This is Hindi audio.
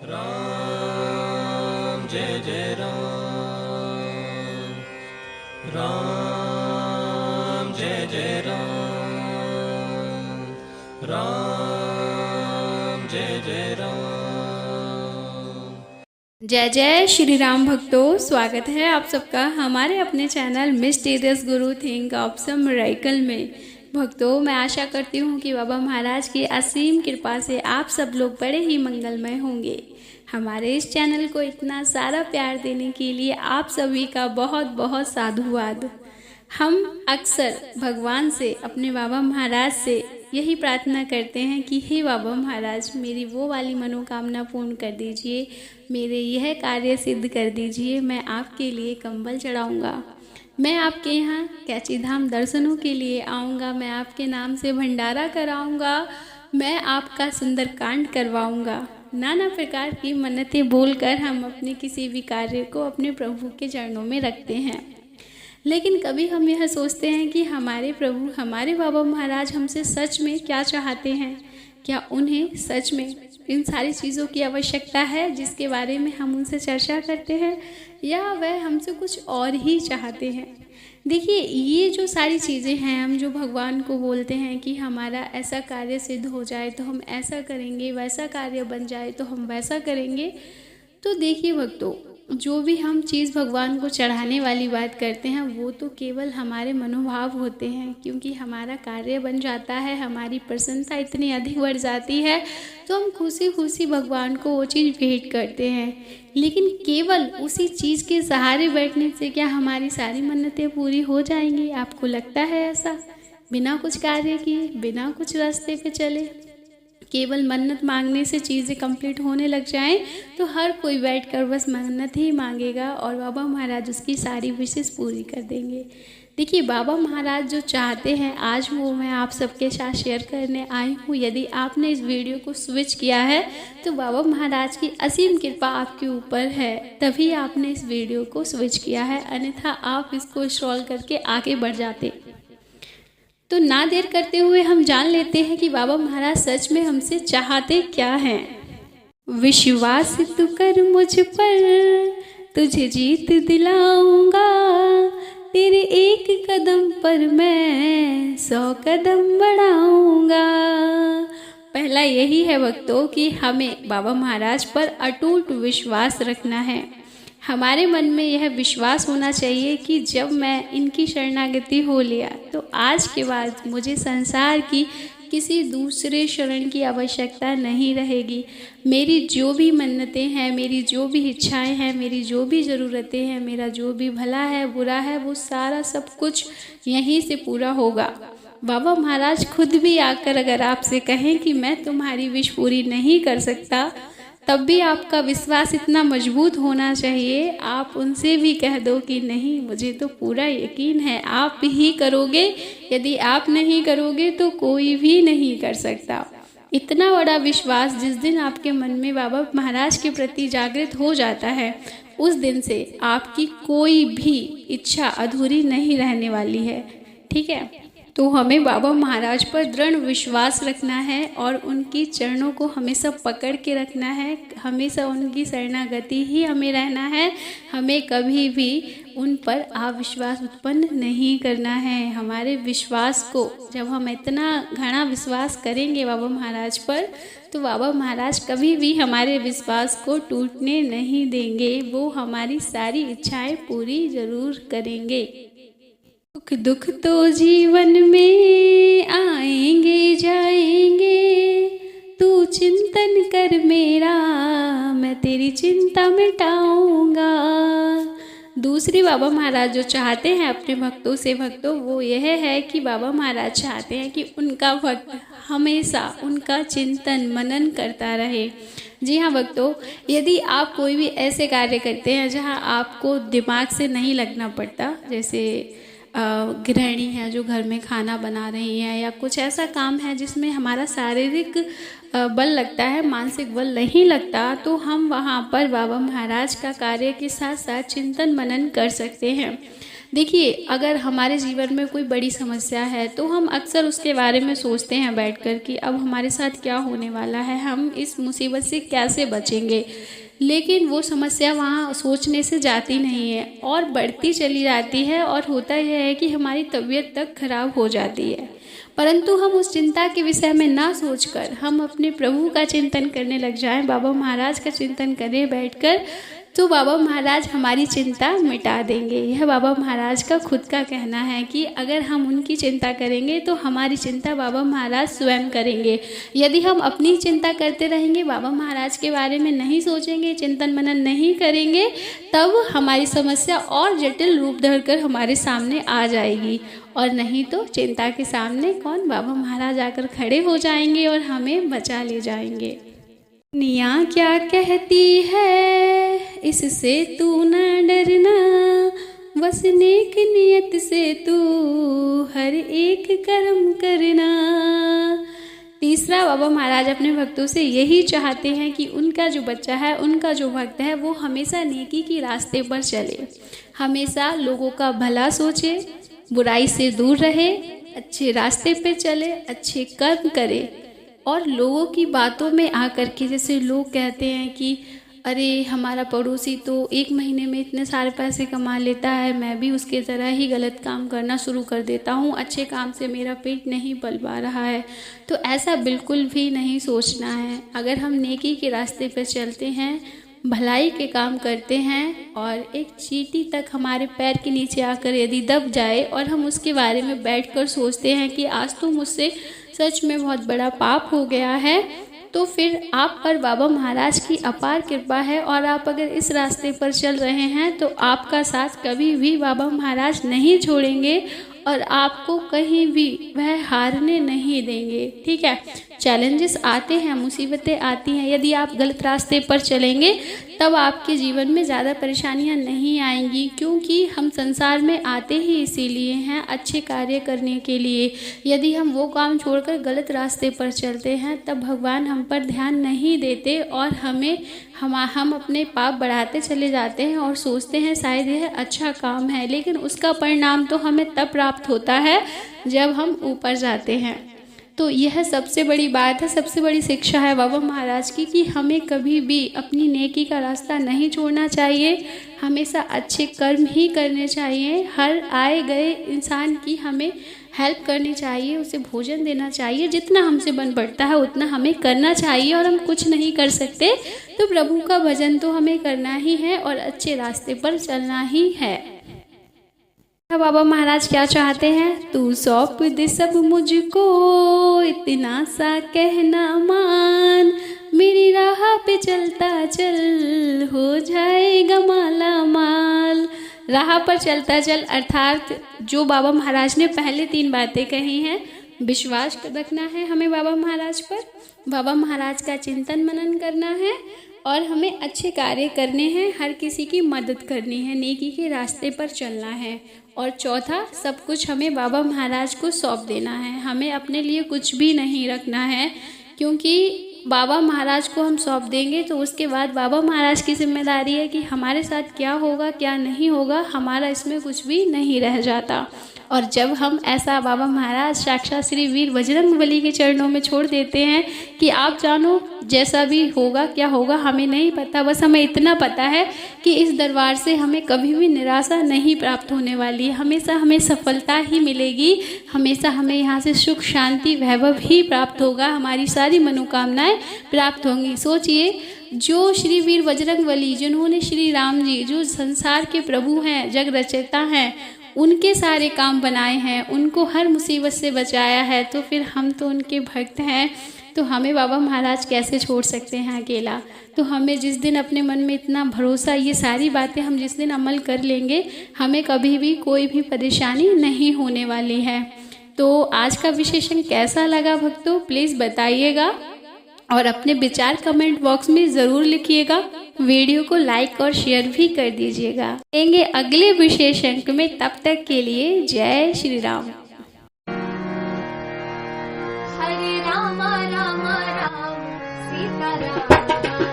राम जय जय राम, राम जय जय राम, राम जय जय राम। जय जय श्री राम भक्तों, स्वागत है आप सबका हमारे अपने channel mysterious Guru think of some miracle में। भक्तों, मैं आशा करती हूँ कि बाबा महाराज की असीम कृपा से आप सब लोग बड़े ही मंगलमय होंगे। हमारे इस चैनल को इतना सारा प्यार देने के लिए आप सभी का बहुत बहुत साधुवाद। हम अक्सर भगवान से, अपने बाबा महाराज से यही प्रार्थना करते हैं कि हे बाबा महाराज, मेरी वो वाली मनोकामना पूर्ण कर दीजिए, मेरे यह कार्य सिद्ध कर दीजिए। मैं आपके लिए कंबल चढ़ाऊँगा, मैं आपके यहाँ कैची धाम दर्शनों के लिए आऊँगा, मैं आपके नाम से भंडारा कराऊँगा, मैं आपका सुंदरकांड करवाऊँगा। नाना प्रकार की मन्नतें बोलकर हम अपने किसी भी कार्य को अपने प्रभु के चरणों में रखते हैं। लेकिन कभी हम यह सोचते हैं कि हमारे प्रभु, हमारे बाबा महाराज हमसे सच में क्या चाहते हैं? क्या उन्हें सच में इन सारी चीज़ों की आवश्यकता है जिसके बारे में हम उनसे चर्चा करते हैं, या वह हमसे कुछ और ही चाहते हैं? देखिए, ये जो सारी चीज़ें हैं, हम जो भगवान को बोलते हैं कि हमारा ऐसा कार्य सिद्ध हो जाए तो हम ऐसा करेंगे, वैसा कार्य बन जाए तो हम वैसा करेंगे। तो देखिए भक्तों, जो भी हम चीज़ भगवान को चढ़ाने वाली बात करते हैं वो तो केवल हमारे मनोभाव होते हैं, क्योंकि हमारा कार्य बन जाता है, हमारी प्रसन्नता इतनी अधिक बढ़ जाती है तो हम खुशी खुशी भगवान को वो चीज़ भेंट करते हैं। लेकिन केवल उसी चीज़ के सहारे बैठने से क्या हमारी सारी मन्नतें पूरी हो जाएंगी? आपको लगता है ऐसा? बिना कुछ कार्य किए, बिना कुछ रास्ते पे चले, केवल मन्नत मांगने से चीज़ें कंप्लीट होने लग जाएं तो हर कोई बैठकर बस मन्नत ही मांगेगा और बाबा महाराज उसकी सारी विशेष पूरी कर देंगे। देखिए, बाबा महाराज जो चाहते हैं आज वो मैं आप सबके साथ शेयर करने आई हूँ। यदि आपने इस वीडियो को स्विच किया है तो बाबा महाराज की असीम कृपा आपके ऊपर है, तभी आपने इस वीडियो को स्विच किया है, अन्यथा आप इसको स्क्रॉल करके आगे बढ़ जाते। तो ना देर करते हुए हम जान लेते हैं कि बाबा महाराज सच में हमसे चाहते क्या हैं। विश्वास तू कर मुझ पर, तुझे जीत दिलाऊंगा, तेरे एक कदम पर मैं 100 कदम बढ़ाऊंगा। पहला यही है भक्तों कि हमें बाबा महाराज पर अटूट विश्वास रखना है। हमारे मन में यह विश्वास होना चाहिए कि जब मैं इनकी शरणागति हो लिया तो आज के बाद मुझे संसार की किसी दूसरे शरण की आवश्यकता नहीं रहेगी। मेरी जो भी मन्नतें हैं, मेरी जो भी इच्छाएं हैं, मेरी जो भी ज़रूरतें हैं, मेरा जो भी भला है बुरा है, वो सारा सब कुछ यहीं से पूरा होगा। बाबा महाराज खुद भी आकर अगर आपसे कहें कि मैं तुम्हारी विश पूरी नहीं कर सकता, तब भी आपका विश्वास इतना मजबूत होना चाहिए, आप उनसे भी कह दो कि नहीं, मुझे तो पूरा यकीन है आप ही करोगे, यदि आप नहीं करोगे तो कोई भी नहीं कर सकता। इतना बड़ा विश्वास जिस दिन आपके मन में बाबा महाराज के प्रति जागृत हो जाता है, उस दिन से आपकी कोई भी इच्छा अधूरी नहीं रहने वाली है। ठीक है, तो हमें बाबा महाराज पर दृढ़ विश्वास रखना है और उनकी चरणों को हमेशा पकड़ के रखना है, हमेशा उनकी शरणागति ही हमें रहना है। हमें कभी भी उन पर अविश्वास उत्पन्न नहीं करना है। हमारे विश्वास को जब हम इतना घना विश्वास करेंगे बाबा महाराज पर, तो बाबा महाराज कभी भी हमारे विश्वास को टूटने नहीं देंगे, वो हमारी सारी इच्छाएं पूरी जरूर करेंगे। सुख दुख तो जीवन में आएंगे जाएंगे, तू चिंतन कर मेरा, मैं तेरी चिंता मिटाऊंगा। दूसरी बाबा महाराज जो चाहते हैं अपने भक्तों से, भक्तों, वो यह है कि बाबा महाराज चाहते हैं कि उनका भक्त हमेशा उनका चिंतन मनन करता रहे। जी हाँ भक्तों, यदि आप कोई भी ऐसे कार्य करते हैं जहाँ आपको दिमाग से नहीं लगना पड़ता, जैसे गृहिणी है जो घर में खाना बना रही है, या कुछ ऐसा काम है जिसमें हमारा शारीरिक बल लगता है, मानसिक बल नहीं लगता, तो हम वहाँ पर बाबा महाराज का कार्य के साथ साथ चिंतन मनन कर सकते हैं। देखिए, अगर हमारे जीवन में कोई बड़ी समस्या है तो हम अक्सर उसके बारे में सोचते हैं बैठकर कि अब हमारे साथ क्या होने वाला है, हम इस मुसीबत से कैसे बचेंगे। लेकिन वो समस्या वहाँ सोचने से जाती नहीं है और बढ़ती चली जाती है, और होता यह है कि हमारी तबीयत तक खराब हो जाती है। परंतु हम उस चिंता के विषय में ना सोचकर हम अपने प्रभु का चिंतन करने लग जाएं, बाबा महाराज का चिंतन करें बैठकर, तो बाबा महाराज हमारी चिंता मिटा देंगे। यह बाबा महाराज का खुद का कहना है कि अगर हम उनकी चिंता करेंगे तो हमारी चिंता बाबा महाराज स्वयं करेंगे। यदि हम अपनी चिंता करते रहेंगे, बाबा महाराज के बारे में नहीं सोचेंगे, चिंतन मनन नहीं करेंगे, तब हमारी समस्या और जटिल रूप धरकर हमारे सामने आ जाएगी। और नहीं तो चिंता के सामने कौन, बाबा महाराज आकर खड़े हो जाएंगे और हमें बचा ले जाएंगे। दुनिया क्या कहती है इससे तू न डरना, बस नेक नियत से तू हर एक कर्म करना। तीसरा, बाबा महाराज अपने भक्तों से यही चाहते हैं कि उनका जो बच्चा है, उनका जो भक्त है, वो हमेशा नेकी की रास्ते पर चले, हमेशा लोगों का भला सोचे, बुराई से दूर रहे, अच्छे रास्ते पे चले, अच्छे कर्म करे। और लोगों की बातों में आकर के, जैसे लोग कहते हैं कि अरे हमारा पड़ोसी तो 1 महीने में इतने सारे पैसे कमा लेता है, मैं भी उसके तरह ही गलत काम करना शुरू कर देता हूँ, अच्छे काम से मेरा पेट नहीं पल पा रहा है। तो ऐसा बिल्कुल भी नहीं सोचना है। अगर हम नेकी के रास्ते पर चलते हैं, भलाई के काम करते हैं, और एक चींटी तक हमारे पैर के नीचे आकर यदि दब जाए और हम उसके बारे में बैठकर सोचते हैं कि आज तो मुझसे सच में बहुत बड़ा पाप हो गया है, तो फिर आप पर बाबा महाराज की अपार कृपा है। और आप अगर इस रास्ते पर चल रहे हैं तो आपका साथ कभी भी बाबा महाराज नहीं छोड़ेंगे और आपको कहीं भी वह हारने नहीं देंगे। ठीक है, चैलेंजेस आते हैं, मुसीबतें आती हैं, यदि आप गलत रास्ते पर चलेंगे तब आपके जीवन में ज़्यादा परेशानियां नहीं आएंगी, क्योंकि हम संसार में आते ही इसीलिए हैं, अच्छे कार्य करने के लिए। यदि हम वो काम छोड़कर गलत रास्ते पर चलते हैं तब भगवान हम पर ध्यान नहीं देते और हम अपने पाप बढ़ाते चले जाते हैं और सोचते हैं शायद यह अच्छा काम है, लेकिन उसका परिणाम तो हमें तब प्राप्त होता है जब हम ऊपर जाते हैं। तो यह सबसे बड़ी बात है, सबसे बड़ी शिक्षा है बाबा महाराज की कि हमें कभी भी अपनी नेकी का रास्ता नहीं छोड़ना चाहिए, हमेशा अच्छे कर्म ही करने चाहिए। हर आए गए इंसान की हमें हेल्प करनी चाहिए, उसे भोजन देना चाहिए, जितना हमसे बन पड़ता है उतना हमें करना चाहिए। और हम कुछ नहीं कर सकते तो प्रभु का भजन तो हमें करना ही है और अच्छे रास्ते पर चलना ही है। बाबा महाराज क्या चाहते हैं, तू सौंप दे सब मुझको, इतना सा कहना मान, मेरी राह पे चलता चल, हो जाएगा माला माल। राह पर चलता चल अर्थात जो बाबा महाराज ने पहले 3 बातें कही हैं, विश्वास रखना है हमें बाबा महाराज पर, बाबा महाराज का चिंतन मनन करना है, और हमें अच्छे कार्य करने हैं, हर किसी की मदद करनी है, नेकी के रास्ते पर चलना है। और चौथा, सब कुछ हमें बाबा महाराज को सौंप देना है, हमें अपने लिए कुछ भी नहीं रखना है, क्योंकि बाबा महाराज को हम सौंप देंगे तो उसके बाद बाबा महाराज की जिम्मेदारी है कि हमारे साथ क्या होगा क्या नहीं होगा, हमारा इसमें कुछ भी नहीं रह जाता। और जब हम ऐसा बाबा महाराज साक्षात श्री वीर बजरंगबली के चरणों में छोड़ देते हैं कि आप जानो जैसा भी होगा क्या होगा हमें नहीं पता, बस हमें इतना पता है कि इस दरबार से हमें कभी भी निराशा नहीं प्राप्त होने वाली है, हमेशा हमें सफलता ही मिलेगी, हमेशा हमें यहाँ से सुख शांति वैभव ही प्राप्त होगा, हमारी सारी मनोकामनाएं प्राप्त होंगी। सोचिए, जो श्री वीर बजरंगबली, जिन्होंने श्री राम जी, जो संसार के प्रभु हैं, जग रचयिता हैं, उनके सारे काम बनाए हैं, उनको हर मुसीबत से बचाया है, तो फिर हम तो उनके भक्त हैं, तो हमें बाबा महाराज कैसे छोड़ सकते हैं अकेला। तो हमें जिस दिन अपने मन में इतना भरोसा, ये सारी बातें हम जिस दिन अमल कर लेंगे, हमें कभी भी कोई भी परेशानी नहीं होने वाली है। तो आज का विशेषण कैसा लगा भक्तों, प्लीज़ बताइएगा और अपने विचार कमेंट बॉक्स में ज़रूर लिखिएगा। वीडियो को लाइक और शेयर भी कर दीजिएगा। मिलेंगे अगले विशेष अंक में, तब तक के लिए जय श्री राम। हरे राम राम राम सीता राम।